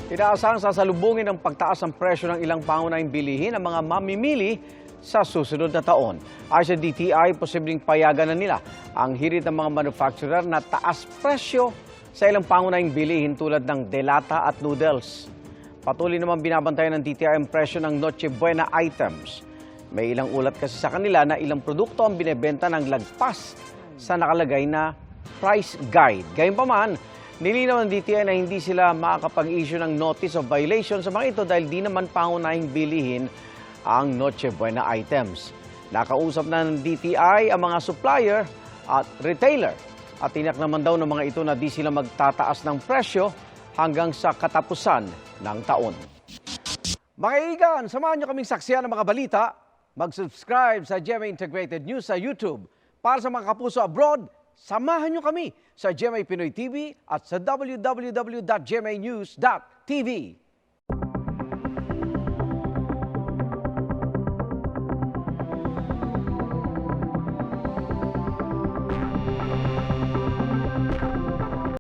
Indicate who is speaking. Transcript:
Speaker 1: Inaasahang sasalubungin ng pagtaas ng presyo ng ilang pangunahing bilihin ang mga mamimili sa susunod na taon. Ayon sa DTI, posibleng payagan na nila ang hirit ng mga manufacturer na taas presyo sa ilang pangunahing bilihin tulad ng delata at noodles. Patuloy naman binabantayan ng DTI ang presyo ng Noche Buena items. May ilang ulat kasi sa kanila na ilang produkto ang binebenta ng lagpas sa nakalagay na price guide. Gayunpaman, nilinaw ng DTI na hindi sila makakapag-issue ng notice of violation sa mga ito dahil di naman pangunahing bilihin ang Noche Buena items. Nakausap na ng DTI ang mga supplier at retailer at tiyak naman daw ng mga ito na di sila magtataas ng presyo hanggang sa katapusan ng taon. Mga kaibigan, samahan niyo kaming saksiyan ng mga balita. Mag-subscribe sa GMA Integrated News sa YouTube. Para sa mga kapuso abroad, samahan niyo kami sa GMA Pinoy TV at sa www.gmanews.tv.